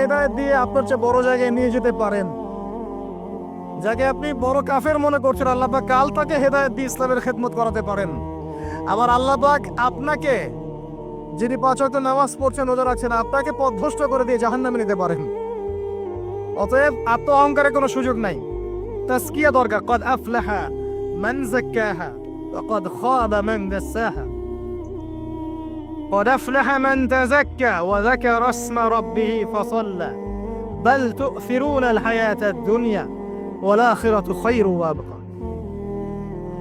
হেদায়েত দিয়ে আপনার চেয়ে বড় জায়গায় নিয়ে যেতে পারেন। যাকে আপনি বড় কাফের মনে করছেন, আল্লাহ পাক কাল তাকে হেদায়েত দিয়ে ইসলামের খেদমত করাতে পারেন। আবার আল্লাহ পাক আপনাকে, যিনি 5 ওয়াক্ত নামাজ পড়ছেন, রোজা রাখছেন, আপনাকে পথভ্রষ্ট করে দিয়ে জাহান্নামে নিতে পারেন। অতএব আত্ম অহংকারের কোনো সুযোগ নাই। তাসকিয়া দরকার। কদ আফলাহা মান যাক্কাহা ওয়া কদ খাবা মান দাসাহা। قد أفلح من تزكى وذكر اسم ربه فصلى بل تؤثرون الحياة الدنيا والآخرة خير وأبقى।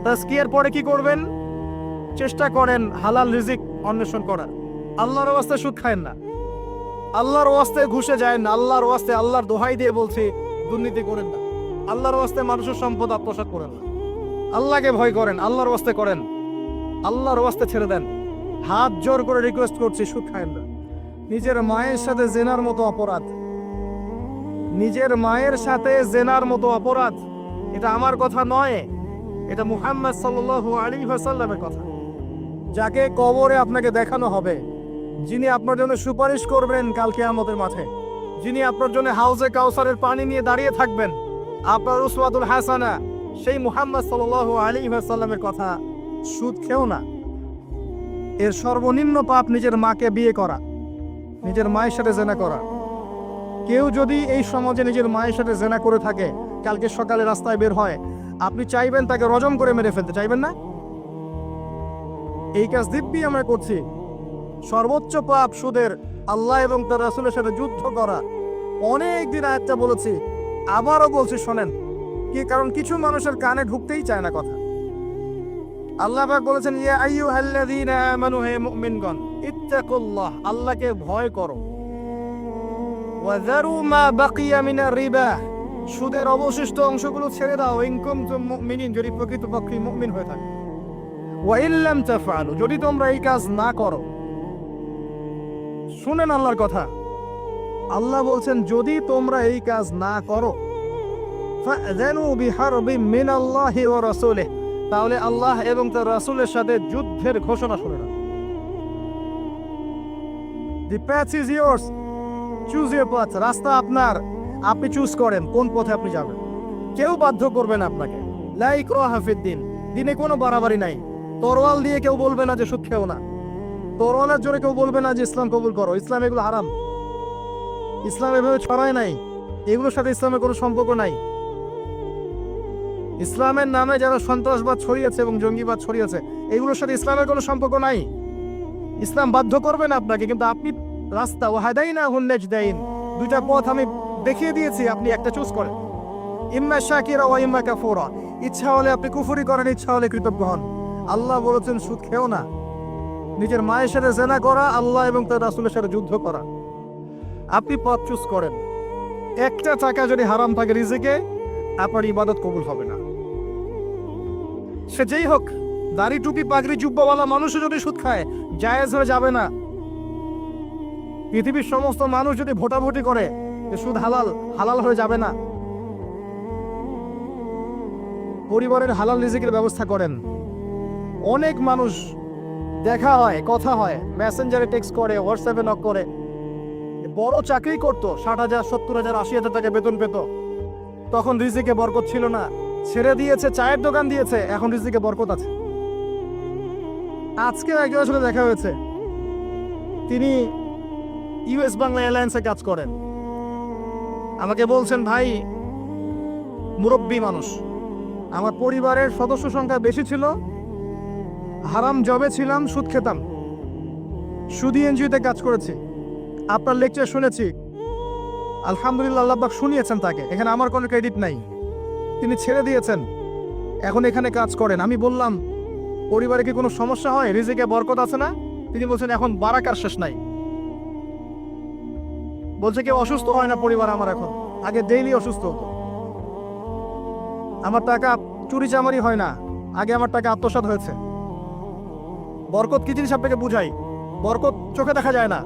তাসকিয়ার পরে কি করবেন? চেষ্টা করেন হালাল রিজিক অন্বেষণ করার। আল্লাহর ওয়াস্তে সুদ খায়েন না, আল্লাহর ওয়াস্তে ঘুষে যায় না, আল্লাহর ওয়াস্তে আল্লাহর দোহাই দিয়ে বলছি দুর্নীতি করেন না, আল্লাহর ওয়াস্তে মানুষের সম্পদ আত্মসাৎ করেন না। আল্লাহকে ভয় করেন, আল্লাহর ওয়াস্তে করেন, আল্লাহর ওয়াস্তে ছেড়ে দেন। হাত জোর করে রিকোয়েস্ট করছি, সুদ খায়েন না। নিজের মায়ের সাথে জেনার মতো অপরাধ, নিজের মায়ের সাথে জেনার মতো অপরাধ। এটা আমার কথা নয়, এটা মুহাম্মদ সাল্লাল্লাহু আলাইহি ওয়াসাল্লামের কথা, যাকে কবরে আপনাকে দেখানো হবে, যিনি আপনার জন্য সুপারিশ করবেন কাল কিয়ামতের মাঠে, যিনি আপনার জন্য হাউজে কাউসারের পানি নিয়ে দাঁড়িয়ে থাকবেন, আপনার উসওয়াতুল হাসানা, সেই মুহাম্মদ সাল্লাল্লাহু আলাইহি ওয়াসাল্লামের কথা। সুদ খেও না। এর সর্বনিম্ন পাপ নিজের মাকে বিয়ে করা, নিজের মায়ের সাথে জেনা করা। কেউ যদি এই সমাজে নিজের মায়ের সাথে জেনা করে থাকে, কালকে সকালে রাস্তায় বের হয়, আপনি চাইবেন তাকে রজম করে মেরে ফেলতে, চাইবেন না? এই কাজ দিব্যি আমরা করছি। সর্বোচ্চ পাপ সুদের, আল্লাহ এবং তার রাসূলের সাথে যুদ্ধ করা। অনেক দিন আয়াতটা বলেছি, আবারও বলছি, শোনেন কি, কারণ কিছু মানুষের কানে ঢুকতেই চায় না কথা। আল্লাহ পাক বলেছেন, ইয়া আইয়ুহাল্লাযীনা আমানু, হে মুমিনগণ, ইত্তাকুল্লাহ, আল্লাহকে ভয় করো। ওয়া যারু মা বাকিয়া মিনার রিবা, সুদের অবশিষ্ট অংশগুলো ছেড়ে দাও। ইন কুনতুম মুমিনিন, যদি প্রকৃতপক্ষে মুমিন হয়ে থাকো। ওয়া ইল্লাম তাফআলু, যদি তোমরা এই কাজ না করো। শুনেন আল্লাহর কথা, আল্লাহ বলছেন যদি তোমরা এই কাজ না করো, ফাযানু বিহারবিন মিনাল্লাহি ওয়া রাসূলিহি, তাহলে আল্লাহ এবং তার রাসূলের সাথে যুদ্ধের ঘোষণা শুনে না। The path is yours, choose your path. রাস্তা আপনার, আপনি চুজ করেন কোন পথে আপনি যাবেন। কেউ বাধ্য করবে না আপনাকে। লা ইকরাহা ফিদ্দিন, দিনে কোনো বাড়াবাড়ি নাই। তরোয়াল দিয়ে কেউ বলবে না যে সুদ খেও না, তরোয়ালের জোরে কেউ বলবে না যে ইসলাম কবুল করো। ইসলাম এগুলো হারাম, ইসলাম এভাবে ছড়ায় নাই, এগুলোর সাথে ইসলামের কোনো সম্পর্ক নাই। ইসলামের নামে যারা সন্ত্রাসবাদ ছড়িয়েছে এবং জঙ্গিবাদ ছড়িয়েছে, এগুলোর সাথে ইসলামের কোনো সম্পর্ক নাই। ইসলাম বাধ্য করবে না আপনাকে, কিন্তু আপনি রাস্তা, ওয়াহাদাইনাহুন নাজদাইন, দুইটা পথ আমি দেখিয়ে দিয়েছি, আপনি একটা চুজ করেন। ইম্মা শাকিরা ওয়া ইম্মা কাফুরা, ইচ্ছা হলে আপনি কুফরি করেন, ইচ্ছা হলে কৃতজ্ঞ হন। আল্লাহ বলেছেন সুদ খেও না, নিজের মায়ের সাথে জেনা করা, আল্লাহ এবং তার রাসূলের সাথে যুদ্ধ করা। আপনি পথ চুজ করেন। একটা টাকা যদি হারাম থাকে রিজিকে, আপনার ইবাদত কবুল হবে না। সে যেই হোক, দাড়ি টুপি পাগড়ি জুব্বাওয়ালা মানুষও যদি সুদ খায়, জায়েজ হয়ে যাবে না। পৃথিবীর সমস্ত মানুষ যদি ভোটাভুটি করে যে সুদ হালাল, হালাল হয়ে যাবে না। পরিবারের হালাল রিজিকের ব্যবস্থা করেন। অনেক মানুষ দেখা হয়, কথা হয়, মেসেঞ্জারে টেক্সট করে, হোয়াটসঅ্যাপে নক করে, বড় চাকরি করতো, 60,000 70,000 80,000 টাকা বেতন পেত, তখন রিজিকে বরকত ছিল না, ছেড়ে দিয়েছে, চায়ের দোকান দিয়েছে, এখন রিজিকে বরকত আছে। আজকে একজনের সাথে দেখা হয়েছে, তিনি ইউএস বাংলা এয়ারলাইন্সে কাজ করেন। আমাকে বলছেন, ভাই, মুরব্বী মানুষ, আমার পরিবারের সদস্য সংখ্যা বেশি ছিল, হারাম জবে ছিলাম, সুদ খেতাম, সুদি এনজিওতে কাজ করেছি, আপনার লেকচার শুনেছি, আলহামদুলিল্লাহ, আল্লাহ পাক শুনিয়েছেন তাকে, এখানে আমার কোনো ক্রেডিট নাই, তিনি ছেড়ে দিয়েছেন, এখন এখানে কাজ করেন। আমি বললাম, পরিবারে কি কোনো সমস্যা হয়, রিজিকে বরকত আছে না? তিনি বলছেন, এখন বারাকার শেষ নাই। বলছে কেউ অসুস্থ হয় না পরিবার আমার এখন, আগে ডেইলি অসুস্থ হতো। আমার টাকা চুরি চামারি হয় না, আগে আমার টাকা আত্মসাৎ হয়েছে। বরকত কি জিনিস আপনাকে বুঝাই, বরকত চোখে দেখা যায় না।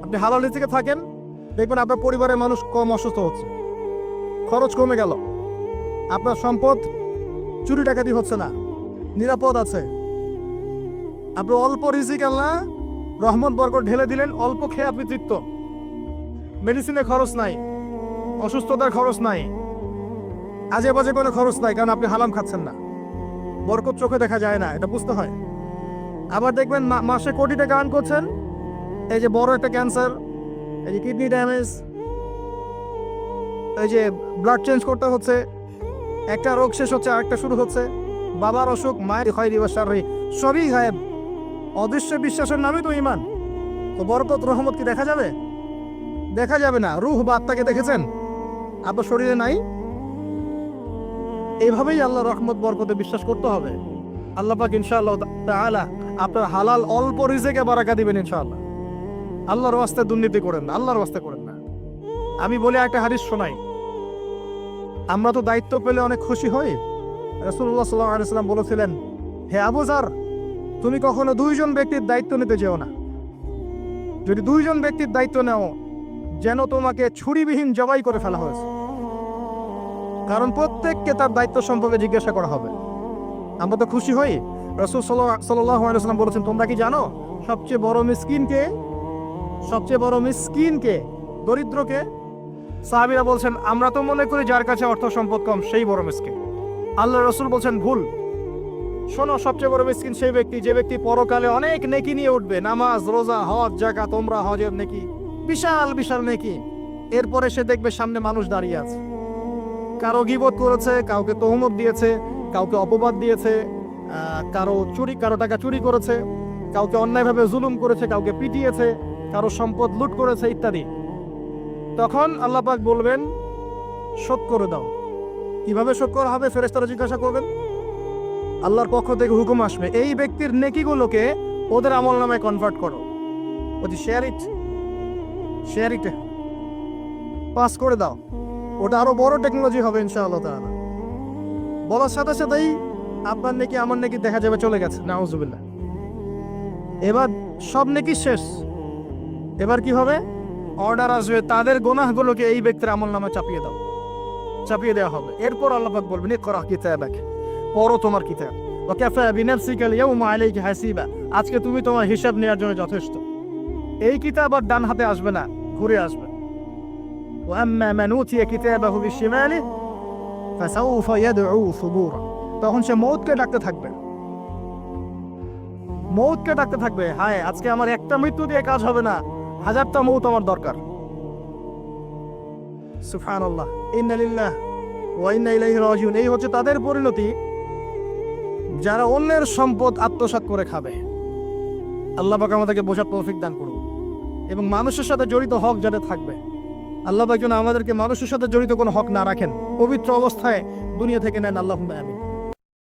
আপনি হালাল রিজিকে থাকেন, দেখবেন আপনার পরিবারের মানুষ কম অসুস্থ হচ্ছে, খরচ কমে গেল, আপনার সম্পদ চুরি ডাকাতি হচ্ছে না, নিরাপদ আছে। আপনি অল্প রিজিক আল্লাহ রহমত বরকত ঢেলে দিলেন, অল্প খেয়ে আপনি তৃপ্ত। মেডিসিনের খরচ নাই, অসুস্থতার খরচ নাই, আজে বাজে কোনো খরচ নাই, কারণ আপনি হালাম খাচ্ছেন না। বরকত চোখে দেখা যায় না, এটা বুঝতে হয়। আবার দেখবেন মাসে কোটি টাকা আর্ন করছেন, এই যে বড় একটা ক্যান্সার, এই যে কিডনি ড্যামেজ, এই যে ব্লাড চেঞ্জ করতে হচ্ছে, একটা রোগ শেষ হচ্ছে আরেকটা শুরু হচ্ছে, বাবার অসুখ, মায়ের ক্ষয় দিবস সবই গায়েব। অদৃশ্য বিশ্বাসের নামই তো ইমান। তো বরকত রহমত কি দেখা যাবে? দেখা যাবে না। রূহ বা আত্মাকে দেখেছেন? আপনার শরীরে নাই। এইভাবেই আল্লাহ রহমত বরকতে বিশ্বাস করতে হবে। আল্লাহ পাক ইনশাআল্লাহ তাআলা আপনার হালাল অল্প রিজেকে বারাকা দিবেন ইনশাআল্লাহ। আল্লাহর ওয়াস্তে দুর্নীতি করেন না, আল্লাহর ওয়াস্তে করেন না। আমি বলে একটা হাদিস শোনাই। আমরা তো দায়িত্ব পেলে অনেক খুশি হই। রাসূলুল্লাহ সাল্লাল্লাহু আলাইহি ওয়াসাল্লাম বলেছিলেন, হে আবু যার, তুমি কখনো দুইজন ব্যক্তির দায়িত্ব নিতে যেও না। যদি দুইজন ব্যক্তির দায়িত্ব নাও, যেন তোমাকে ছুরিবিহীন জবাই করে ফেলা হয়েছে। কারণ প্রত্যেককে তার দায়িত্ব সম্পর্কে জিজ্ঞাসা করা হবে। আমরা তো খুশি হই। রাসূল সাল্লাল্লাহু আলাইহি ওয়াসাল্লাম বলেছেন, তোমরা কি জানো সবচেয়ে বড় মিসকিন কে? সবচেয়ে বড় মিসকিন কে? দরিদ্রকে? সাহাবীরা বলছেন, আমরা তো মনে করি যার কাছে অর্থ সম্পদ কম সেই বড় মিসকিন। আল্লাহ রাসূল বলছেন, ভুল। শোনো, সবচেয়ে বড় মিসকিন সেই ব্যক্তি যে ব্যক্তি পরকালে অনেক নেকি নিয়ে উঠবে। নামাজ, রোজা, হজ, যাকাত, ওমরা, হজের নেকি, বিশাল বিশাল নেকি। এরপরে সে দেখবে সামনে মানুষ দাঁড়িয়ে আছে, কারো গীবত করেছে, কাউকে তহমত দিয়েছে, কাউকে অপবাদ দিয়েছে, কারো টাকা চুরি করেছে, কাউকে অন্যায়ভাবে জুলুম করেছে, কাউকে পিটিয়েছে, কারো সম্পদ লুট করেছে ইত্যাদি। তখন আল্লাহ পাক বলবেন, শোধ করে দাও। কিভাবে শোধ করা হবে? ফেরেশতারা জিজ্ঞাসা করবেন। আল্লাহর পক্ষ থেকে হুকুম আসবে, এই ব্যক্তির নেকিগুলোকে ওদের আমল নামায় কনভার্ট করো। শেয়ার ইট পাস করে দাও। ওটা আরো বড় টেকনোলজি হবে ইনশাআল্লাহ তাআলা। বলার সাথে সাথেই আপনার নেকি আমার নেকি দেখা যাবে চলে গেছে, নাউজুবিল্লাহ। এবার সব নেকি শেষ। এবার কি হবে? অর্ডার আসবে, তাদের গুনাহগুলোকে এই ব্যক্তির আমল নামে চাপিয়ে দাও, চাপিয়ে দেওয়া হবে। এরপর আল্লাহ পাক বলবেন, ইকরা কিতাবাক, পড়ো তোমার কিতাব। ওয়া কাফা বিনাফসিকা আল-ইয়াওমা আলাইকা হাসিবা, আজকে তুমি তোমার হিসাব নেওয়ার জন্য যথেষ্ট। এই কিতাব আর ডান হাতে আসবে না, ঘুরে আসবে। ওয়া আম্মা মান উতিয়া কিতাবাহু বিশিমালিহি ফাসাউফা ইয়াদউ সুবুরা, তখন সে মউতকে ডাকতে থাকবে, মউতকে ডাকতে থাকবে। হায়, আজকে আমার একটা মৃত্যু দিয়ে কাজ হবে না, হাজারটা মউত আমার দরকার। সুবহানাল্লাহ, ইন্না লিল্লাহি ওয়া ইন্না ইলাইহি রাজিউন। এই হচ্ছে তাদের পরিণতি যারা অন্যের সম্পদ আত্মসাৎ করে খাবে। আল্লাহ পাক আমাদেরকে বোঝার তৌফিক দান করুন, এবং মানুষের সাথে জড়িত হক যাতে থাকবে। আল্লাহ পাক যেন আমাদেরকে মানুষের সাথে জড়িত কোনো হক না রাখেন, পবিত্র অবস্থায় দুনিয়া থেকে নেন। আল্লাহুম্মা আমিন।